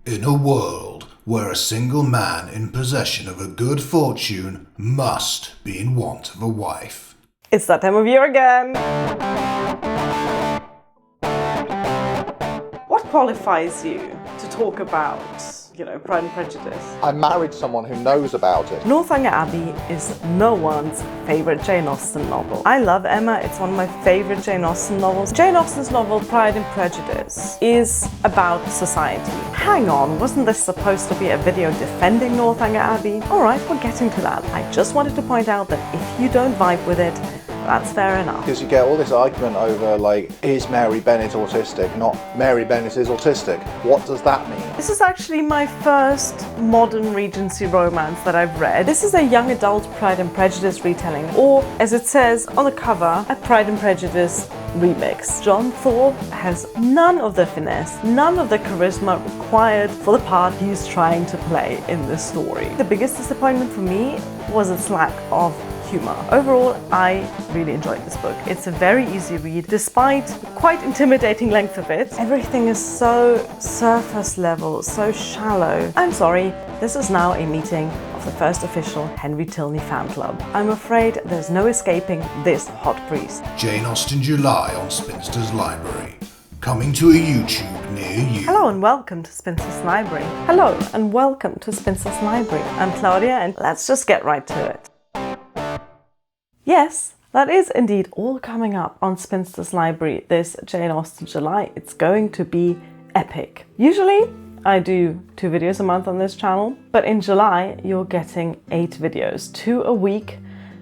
In a world where a single man in possession of a good fortune must be in want of a wife. It's that time of year again! What qualifies you to talk about, Pride and Prejudice? I married someone who knows about it. Northanger Abbey is no one's favourite Jane Austen novel. I love Emma, it's one of my favourite Jane Austen novels. Jane Austen's novel Pride and Prejudice is about society. Hang on, wasn't this supposed to be a video defending Northanger Abbey? Alright, we're getting to that. I just wanted to point out that if you don't vibe with it, that's fair enough. Because you get all this argument over, is Mary Bennet autistic? Not Mary Bennet is autistic. What does that mean? This is actually my first modern Regency romance that I've read. This is a young adult Pride and Prejudice retelling, or as it says on the cover, a Pride and Prejudice remix. John Thorpe has none of the finesse, none of the charisma required for the part he's trying to play in this story. The biggest disappointment for me was its lack of humor. Overall, I really enjoyed this book. It's a very easy read, despite the quite intimidating length of it. Everything is so surface level, so shallow. I'm sorry, this is now a meeting of the first official Henry Tilney fan club. I'm afraid there's no escaping this hot priest. Jane Austen July on Spinster's Library. Coming to a YouTube near you. Hello and welcome to Spinster's Library. Hello and welcome to Spinster's Library. I'm Claudia and let's just get right to it. Yes, that is indeed all coming up on Spinster's Library this Jane Austen July. It's going to be epic. Usually I do 2 videos a month on this channel, but in July you're getting 8 videos, 2 a week.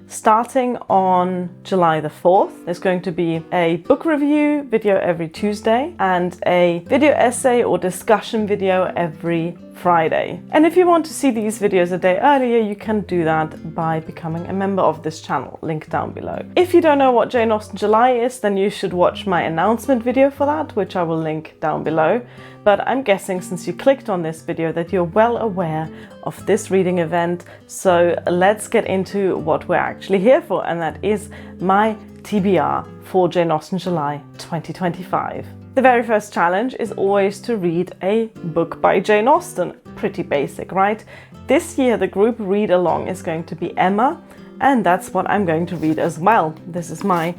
Starting on July the 4th, there's going to be a book review video every Tuesday and a video essay or discussion video every Friday. And if you want to see these videos a day earlier, you can do that by becoming a member of this channel, link down below. If you don't know what Jane Austen July is, then you should watch my announcement video for that, which I will link down below. But I'm guessing since you clicked on this video that you're well aware of this reading event. So let's get into what we're actually here for, and that is my TBR for Jane Austen July 2025. The very first challenge is always to read a book by Jane Austen. Pretty basic, right? This year the group read along is going to be Emma, and that's what I'm going to read as well. This is my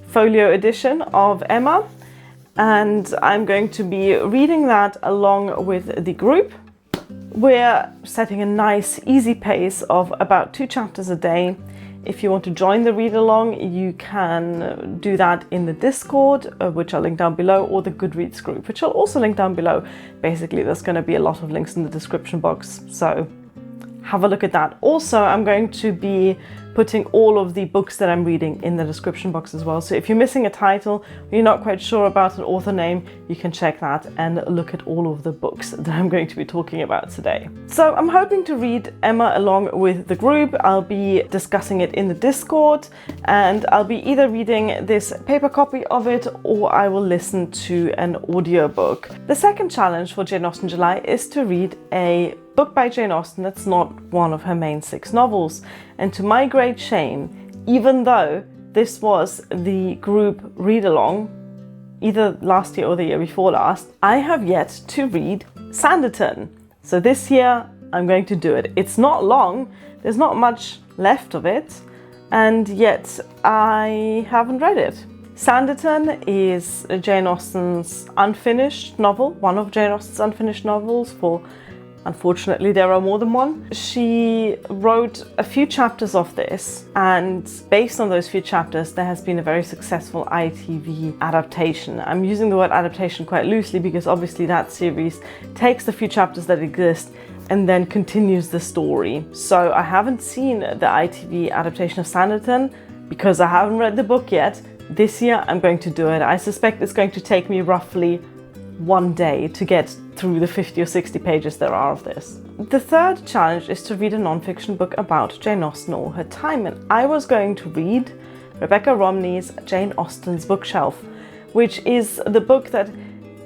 folio edition of Emma, and I'm going to be reading that along with the group. We're setting a nice easy pace of about 2 chapters a day. If you want to join the read along, you can do that in the Discord, which I'll link down below, or the Goodreads group, which I'll also link down below. Basically, there's going to be a lot of links in the description box, so have a look at that. Also, I'm going to be putting all of the books that I'm reading in the description box as well. So if you're missing a title, or you're not quite sure about an author name, you can check that and look at all of the books that I'm going to be talking about today. So I'm hoping to read Emma along with the group. I'll be discussing it in the Discord, and I'll be either reading this paper copy of it or I will listen to an audiobook. The second challenge for Jane Austen July is to read a book by Jane Austen that's not one of her main 6 novels. And to my great shame, even though this was the group read-along, either last year or the year before last, I have yet to read Sanditon. So this year I'm going to do it. It's not long, there's not much left of it, and yet I haven't read it. Sanditon is Jane Austen's unfinished novel, one of Jane Austen's unfinished novels. Unfortunately, there are more than one. She wrote a few chapters of this, and based on those few chapters, there has been a very successful ITV adaptation. I'm using the word adaptation quite loosely because obviously that series takes the few chapters that exist and then continues the story. So I haven't seen the ITV adaptation of Sanditon because I haven't read the book yet. This year I'm going to do it. I suspect it's going to take me roughly 1 day to get through the 50 or 60 pages there are of this. The third challenge is to read a non-fiction book about Jane Austen or her time, and I was going to read Rebecca Romney's Jane Austen's Bookshelf, which is the book that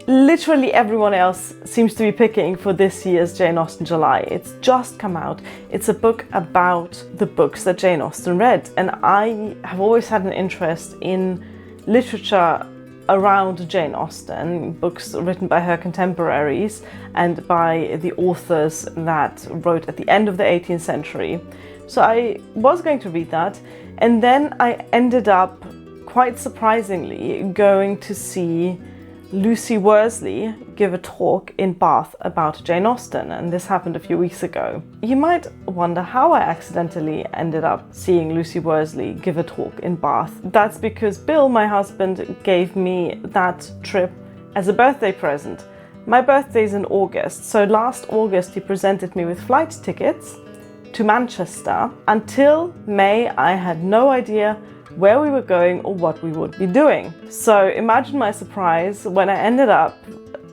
literally everyone else seems to be picking for this year's Jane Austen July. It's just come out. It's a book about the books that Jane Austen read, and I have always had an interest in literature around Jane Austen, books written by her contemporaries and by the authors that wrote at the end of the 18th century. So I was going to read that, and then I ended up, quite surprisingly, going to see Lucy Worsley give a talk in Bath about Jane Austen, and this happened a few weeks ago. You might wonder how I accidentally ended up seeing Lucy Worsley give a talk in Bath. That's because Bill, my husband, gave me that trip as a birthday present. My birthday's in August, so last August he presented me with flight tickets to Manchester. Until May, I had no idea where we were going or what we would be doing. So imagine my surprise when I ended up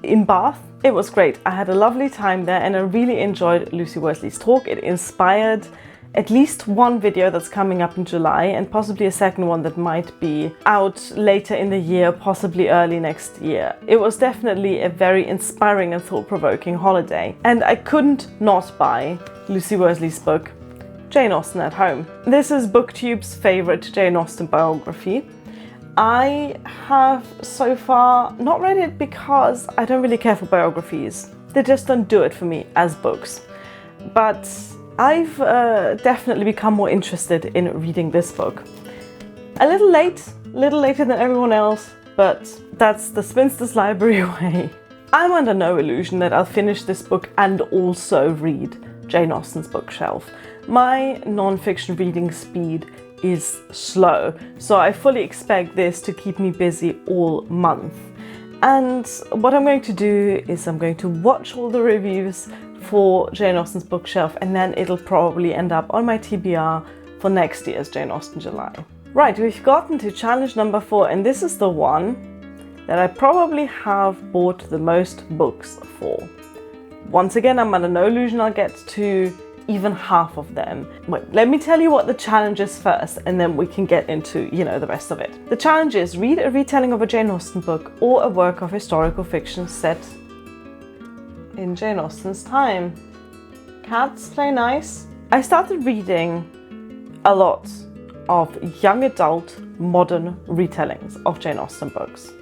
in Bath. It was great. I had a lovely time there and I really enjoyed Lucy Worsley's talk. It inspired at least one video that's coming up in July, and possibly a second one that might be out later in the year, possibly early next year. It was definitely a very inspiring and thought-provoking holiday. And I couldn't not buy Lucy Worsley's book, Jane Austen at Home. This is BookTube's favourite Jane Austen biography. I have so far not read it because I don't really care for biographies. They just don't do it for me as books. But I've definitely become more interested in reading this book. A little later than everyone else, but that's the Spinster's Library way. I'm under no illusion that I'll finish this book and also read Jane Austen's bookshelf. My non-fiction reading speed is slow, so I fully expect this to keep me busy all month. And what I'm going to do is I'm going to watch all the reviews for Jane Austen's bookshelf, and then it'll probably end up on my TBR for next year's Jane Austen July. Right, we've gotten to challenge number 4, and this is the one that I probably have bought the most books for. Once again, I'm under no illusion I'll get to even half of them. Wait, let me tell you what the challenge is first, and then we can get into, the rest of it. The challenge is read a retelling of a Jane Austen book or a work of historical fiction set in Jane Austen's time. Cats, play nice. I started reading a lot of young adult modern retellings of Jane Austen books.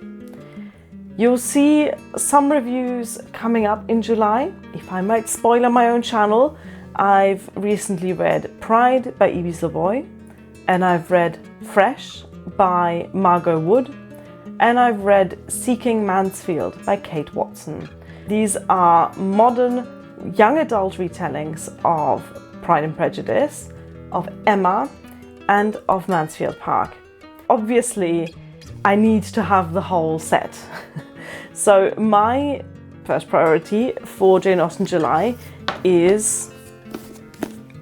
You'll see some reviews coming up in July. If I might spoil on my own channel, I've recently read Pride by Ibi Zoboi, and I've read Fresh by Margot Wood, and I've read Seeking Mansfield by Kate Watson. These are modern young adult retellings of Pride and Prejudice, of Emma, and of Mansfield Park. Obviously, I need to have the whole set. So my first priority for Jane Austen July is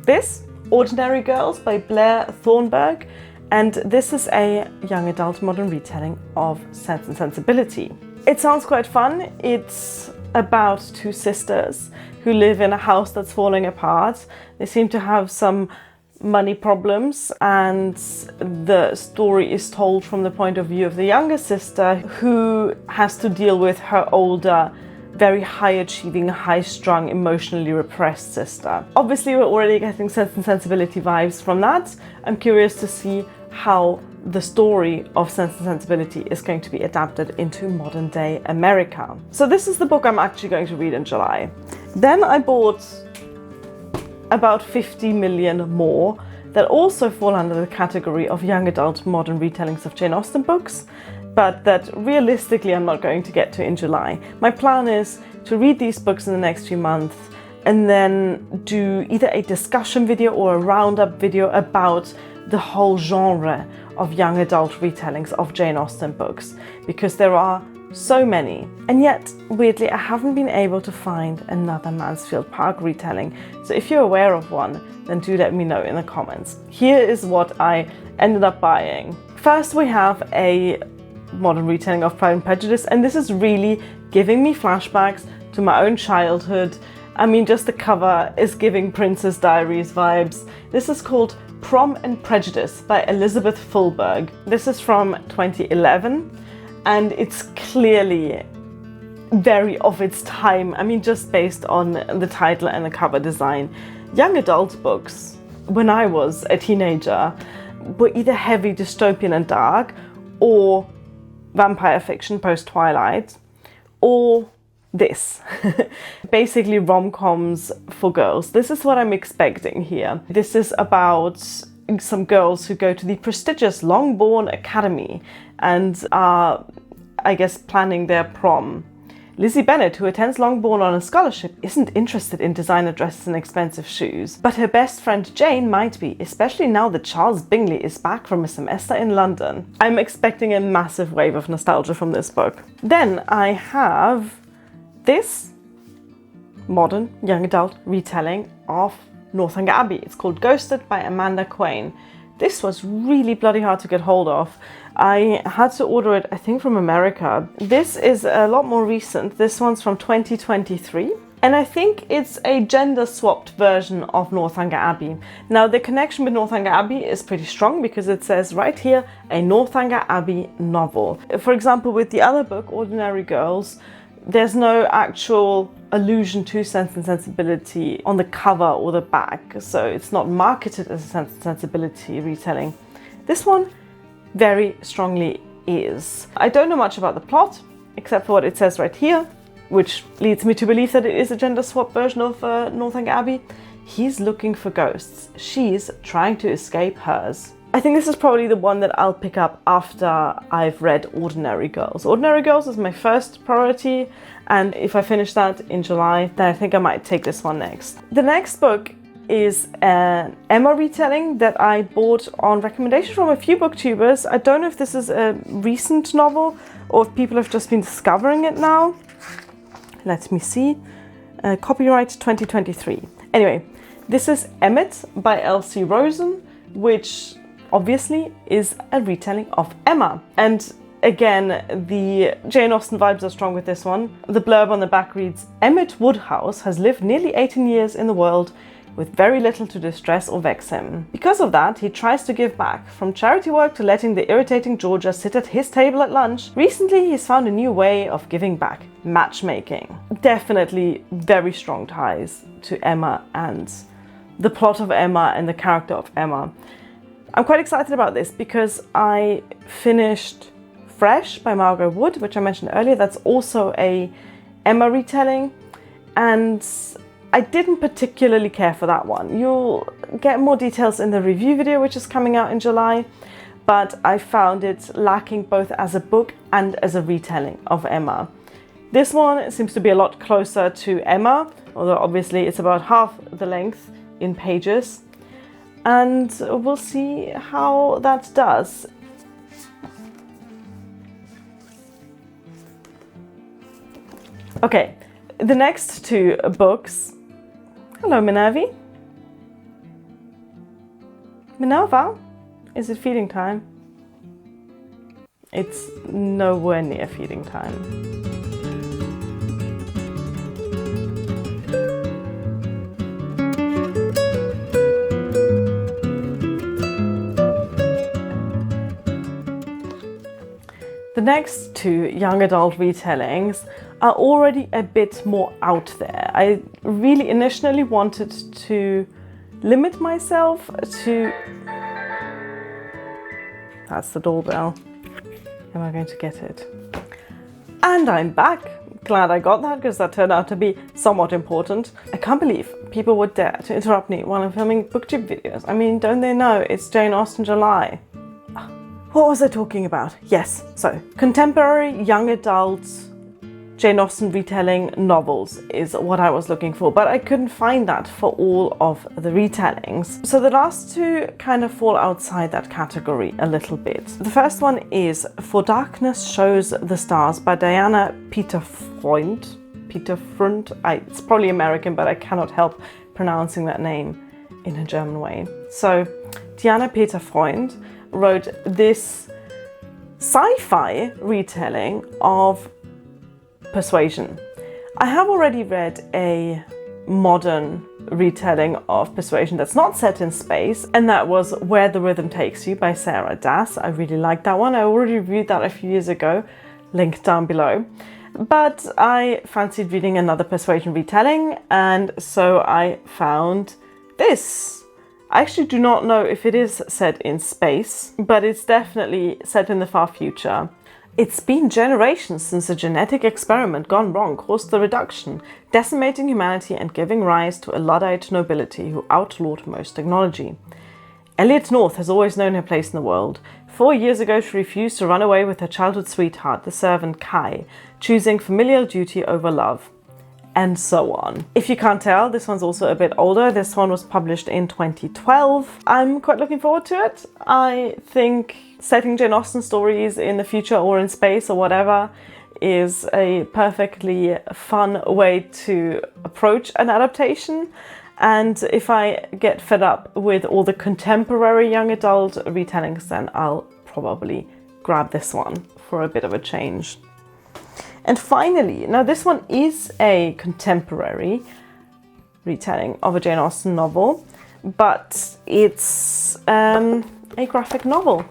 this, Ordinary Girls by Blair Thornburgh, and this is a young adult modern retelling of Sense and Sensibility. It sounds quite fun. It's about two sisters who live in a house that's falling apart. They seem to have some money problems, and the story is told from the point of view of the younger sister, who has to deal with her older, very high-achieving, high-strung, emotionally repressed sister. Obviously, we're already getting Sense and Sensibility vibes from that. I'm curious to see how the story of Sense and Sensibility is going to be adapted into modern-day America. So this is the book I'm actually going to read in July. Then I bought about 50 million more that also fall under the category of young adult modern retellings of Jane Austen books, but that realistically I'm not going to get to in July. My plan is to read these books in the next few months and then do either a discussion video or a roundup video about the whole genre of young adult retellings of Jane Austen books, because there are so many. And yet, weirdly, I haven't been able to find another Mansfield Park retelling. So if you're aware of one, then do let me know in the comments. Here is what I ended up buying. First, we have a modern retelling of Pride and Prejudice, and this is really giving me flashbacks to my own childhood. I mean, just the cover is giving Princess Diaries vibes. This is called Prom and Prejudice by Elizabeth Fulberg. This is from 2011, and it's clearly very of its time. I mean, just based on the title and the cover design. Young adult books, when I was a teenager, were either heavy, dystopian and dark, or vampire fiction post-Twilight, or this. Basically rom-coms for girls. This is what I'm expecting here. This is about some girls who go to the prestigious Longbourn Academy and are, I guess, planning their prom. Lizzie Bennet, who attends Longbourn on a scholarship, isn't interested in designer dresses and expensive shoes, but her best friend Jane might be, especially now that Charles Bingley is back from a semester in London. I'm expecting a massive wave of nostalgia from this book. Then I have this modern young adult retelling of Northanger Abbey. It's called Ghosted by Amanda Quain. This was really bloody hard to get hold of. I had to order it, I think, from America. This is a lot more recent. This one's from 2023. And I think it's a gender-swapped version of Northanger Abbey. Now, the connection with Northanger Abbey is pretty strong because it says right here, a Northanger Abbey novel. For example, with the other book, Ordinary Girls, there's no actual allusion to Sense and Sensibility on the cover or the back, so it's not marketed as a Sense and Sensibility retelling. This one very strongly is. I don't know much about the plot, except for what it says right here, which leads me to believe that it is a gender swap version of Northanger Abbey. He's looking for ghosts. She's trying to escape hers. I think this is probably the one that I'll pick up after I've read Ordinary Girls. Ordinary Girls is my first priority, and if I finish that in July, then I think I might take this one next. The next book is an Emma retelling that I bought on recommendation from a few booktubers. I don't know if this is a recent novel or if people have just been discovering it now. Let me see. Copyright 2023. Anyway, this is Emmett by Elsie Rosen, which obviously is a retelling of Emma. And again, the Jane Austen vibes are strong with this one. The blurb on the back reads, Emmett Woodhouse has lived nearly 18 years in the world with very little to distress or vex him. Because of that, he tries to give back, from charity work to letting the irritating Georgia sit at his table at lunch. Recently, he's found a new way of giving back, matchmaking. Definitely very strong ties to Emma and the plot of Emma and the character of Emma. I'm quite excited about this because I finished Fresh by Margot Wood, which I mentioned earlier. That's also a Emma retelling, and I didn't particularly care for that one. You'll get more details in the review video, which is coming out in July, but I found it lacking both as a book and as a retelling of Emma. This one seems to be a lot closer to Emma, although obviously it's about half the length in pages, and we'll see how that does. Okay, the next two books. Hello, Minerva. Minerva? Is it feeding time? It's nowhere near feeding time. The next two young adult retellings are already a bit more out there. I really initially wanted to limit myself to... That's the doorbell. Am I going to get it? And I'm back. Glad I got that because that turned out to be somewhat important. I can't believe people would dare to interrupt me while I'm filming booktube videos. I mean, don't they know it's Jane Austen July? What was I talking about? Yes, so contemporary young adult Jane Austen retelling novels is what I was looking for, but I couldn't find that for all of the retellings. So the last two kind of fall outside that category a little bit. The first one is For Darkness Shows the Stars by Diana Peterfreund. It's probably American, but I cannot help pronouncing that name in a German way. So Diana Peterfreund wrote this sci-fi retelling of Persuasion. I have already read a modern retelling of Persuasion that's not set in space, and that was Where the Rhythm Takes You by Sarah Dass. I really liked that one. I already reviewed that a few years ago, linked down below. But I fancied reading another Persuasion retelling, and so I found this. I actually do not know if it is set in space, but it's definitely set in the far future. It's been generations since a genetic experiment gone wrong caused the reduction, decimating humanity and giving rise to a Luddite nobility who outlawed most technology. Elliot North has always known her place in the world. 4 years ago she refused to run away with her childhood sweetheart, the servant Kai, choosing familial duty over love. And so on. If you can't tell, this one's also a bit older. This one was published in 2012. I'm quite looking forward to it. I think setting Jane Austen stories in the future or in space or whatever is a perfectly fun way to approach an adaptation. And if I get fed up with all the contemporary young adult retellings, then I'll probably grab this one for a bit of a change. And finally, now this one is a contemporary retelling of a Jane Austen novel, but it's a graphic novel.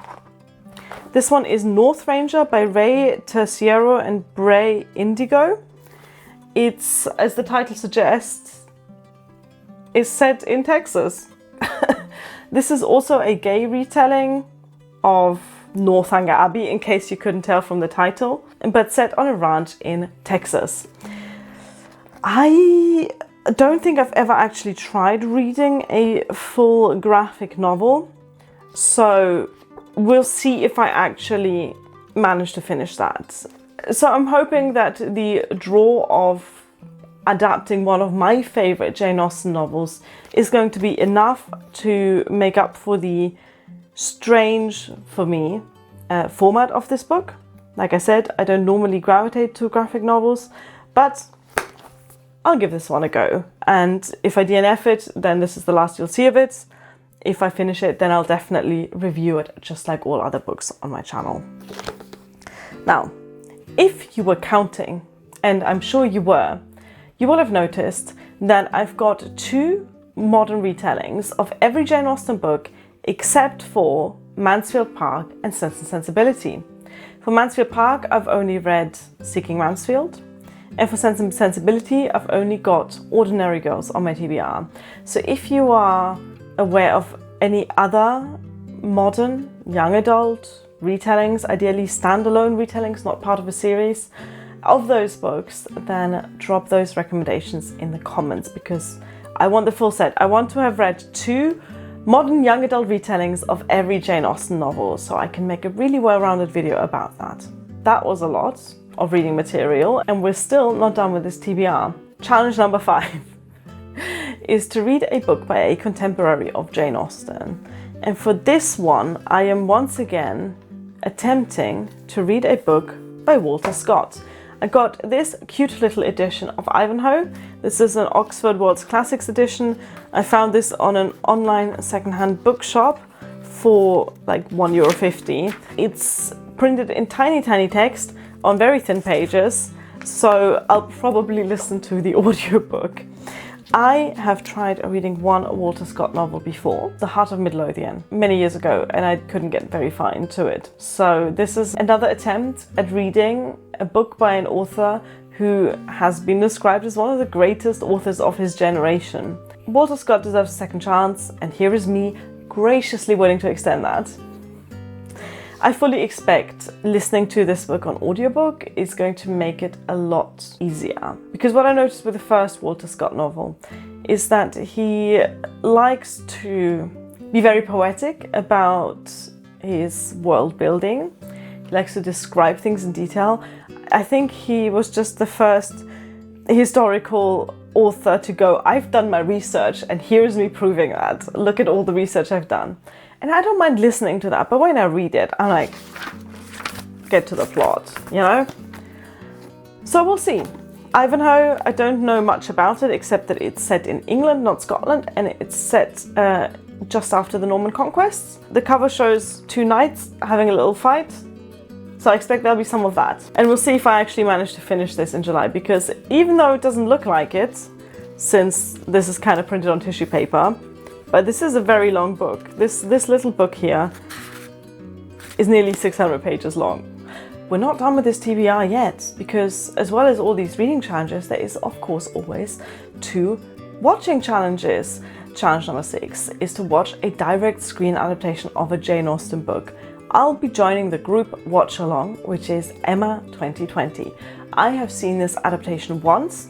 This one is Northranger by Ray Terciero and Bray Indigo. It's, as the title suggests, is set in Texas. This is also a gay retelling of Northanger Abbey, in case you couldn't tell from the title, but set on a ranch in Texas. I don't think I've ever actually tried reading a full graphic novel, so we'll see if I actually manage to finish that. So I'm hoping that the draw of adapting one of my favorite Jane Austen novels is going to be enough to make up for the strange, for me, format of this book. Like I said, I don't normally gravitate to graphic novels, but I'll give this one a go. And if I DNF it, then this is the last you'll see of it. If I finish it, then I'll definitely review it, just like all other books on my channel. Now, if you were counting, and I'm sure you were, you will have noticed that I've got 2 modern retellings of every Jane Austen book except for Mansfield Park and Sense and Sensibility. For Mansfield Park, I've only read Seeking Mansfield, and for Sense and Sensibility, I've only got Ordinary Girls on my TBR. So if you are aware of any other modern young adult retellings, ideally standalone retellings, not part of a series, of those books, then drop those recommendations in the comments, because I want the full set. I want to have read 2 modern young adult retellings of every Jane Austen novel, so I can make a really well-rounded video about that. That was a lot of reading material, and we're still not done with this TBR. Challenge number 5 is to read a book by a contemporary of Jane Austen. And for this one, I am once again attempting to read a book by Walter Scott. I got this cute little edition of Ivanhoe. This is an Oxford World's Classics edition. I found this on an online secondhand bookshop for like €1.50. It's printed in tiny text on very thin pages, so I'll probably listen to the audiobook. I have tried reading one Walter Scott novel before, The Heart of Midlothian, many years ago, and I couldn't get very far into it. So this is another attempt at reading a book by an author who has been described as one of the greatest authors of his generation. Walter Scott deserves a second chance, and here is me graciously willing to extend that. I fully expect listening to this book on audiobook is going to make it a lot easier. Because what I noticed with the first Walter Scott novel is that he likes to be very poetic about his world building. He likes to describe things in detail. I think he was just the first historical author to go, I've done my research and here's me proving that. Look at all the research I've done. And I don't mind listening to that, but when I read it, I like, get to the plot, you know? So we'll see. Ivanhoe, I don't know much about it, except that it's set in England, not Scotland, and it's set just after the Norman conquests. The cover shows 2 knights having a little fight, so I expect there'll be some of that. And we'll see if I actually manage to finish this in July, because even though it doesn't look like it, since this is kind of printed on tissue paper, but this is a very long book. This little book here is nearly 600 pages long. We're not done with this TBR yet, because as well as all these reading challenges, there is of course always 2 watching challenges. Challenge number 6 is to watch a direct screen adaptation of a Jane Austen book. I'll be joining the group watch along, which is Emma 2020. I have seen this adaptation once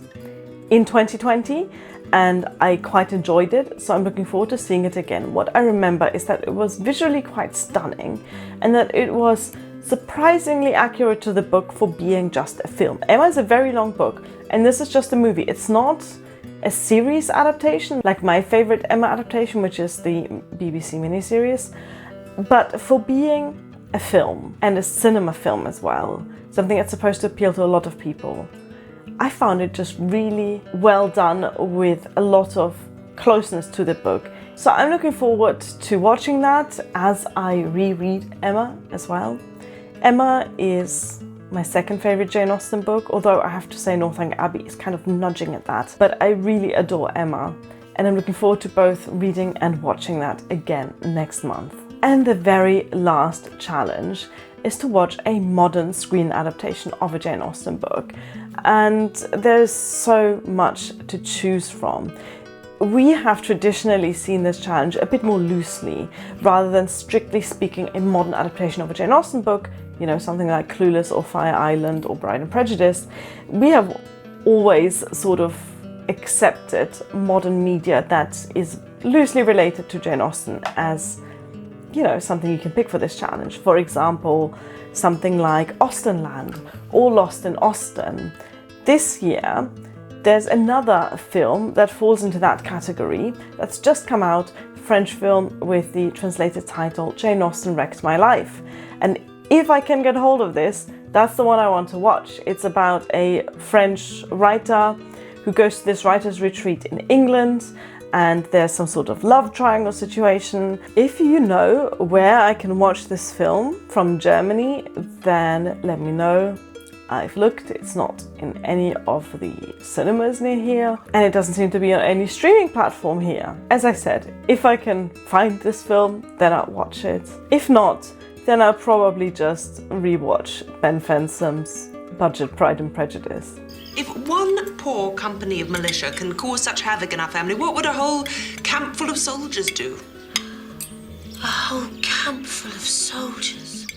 in 2020 and I quite enjoyed it, so I'm looking forward to seeing it again. What I remember is that it was visually quite stunning and that it was surprisingly accurate to the book for being just a film. Emma is a very long book and this is just a movie. It's not a series adaptation like my favorite Emma adaptation, which is the BBC miniseries, but for being a film and a cinema film as well, something that's supposed to appeal to a lot of people, I found it just really well done with a lot of closeness to the book. So I'm looking forward to watching that as I reread Emma as well. Emma is my second favorite Jane Austen book, although I have to say Northanger Abbey is kind of nudging at that. But I really adore Emma and I'm looking forward to both reading and watching that again next month. And the very last challenge is to watch a modern screen adaptation of a Jane Austen book. And there's so much to choose from. We have traditionally seen this challenge a bit more loosely, rather than strictly speaking a modern adaptation of a Jane Austen book, you know, something like Clueless or Fire Island or Pride and Prejudice. We have always sort of accepted modern media that is loosely related to Jane Austen as, you know, something you can pick for this challenge. For example, something like Austenland or Lost in Austen. This year, there's another film that falls into that category that's just come out, French film with the translated title Jane Austen Wrecked My Life. And if I can get hold of this, that's the one I want to watch. It's about a French writer who goes to this writer's retreat in England and there's some sort of love triangle situation. If you know where I can watch this film from Germany, then let me know. I've looked, it's not in any of the cinemas near here, and it doesn't seem to be on any streaming platform here. As I said, if I can find this film, then I'll watch it. If not, then I'll probably just rewatch Ben Fensom's budget Pride and Prejudice. If one poor company of militia can cause such havoc in our family, what would a whole camp full of soldiers do? A whole camp full of soldiers?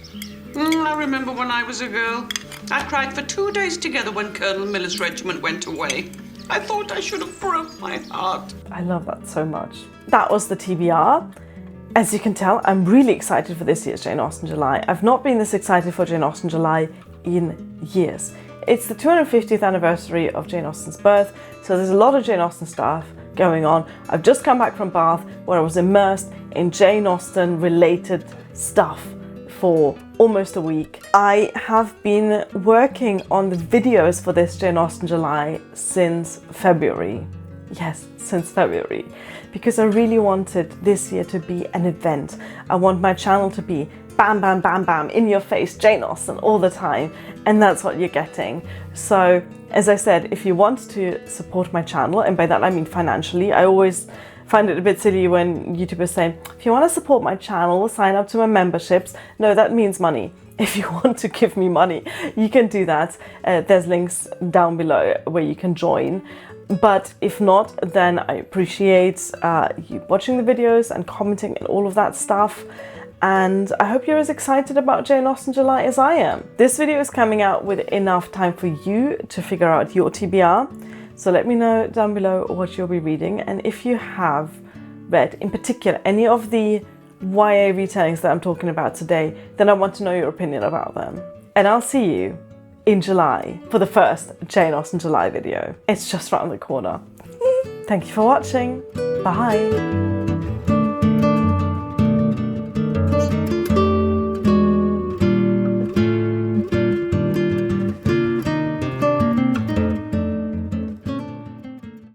I remember when I was a girl. I cried for 2 days together when Colonel Miller's regiment went away. I thought I should have broke my heart. I love that so much. That was the TBR. As you can tell, I'm really excited for this year's Jane Austen July. I've not been this excited for Jane Austen July in years. It's the 250th anniversary of Jane Austen's birth, so there's a lot of Jane Austen stuff going on. I've just come back from Bath where I was immersed in Jane Austen related stuff for almost a week. I have been working on the videos for this Jane Austen July since February. Yes, since February. Because I really wanted this year to be an event. I want my channel to be bam, bam, bam, bam, in your face, Jane Austen all the time. And that's what you're getting. So, as I said, if you want to support my channel, and by that I mean financially, I always find it a bit silly when YouTubers say, if you want to support my channel, sign up to my memberships. No, that means money. If you want to give me money, you can do that. There's links down below where you can join. But if not, then I appreciate you watching the videos and commenting and all of that stuff. And I hope you're as excited about Jane Austen July as I am. This video is coming out with enough time for you to figure out your TBR. So let me know down below what you'll be reading. And if you have read, in particular, any of the YA retellings that I'm talking about today, then I want to know your opinion about them. And I'll see you in July for the first Jane Austen July video. It's just around the corner. Thank you for watching. Bye.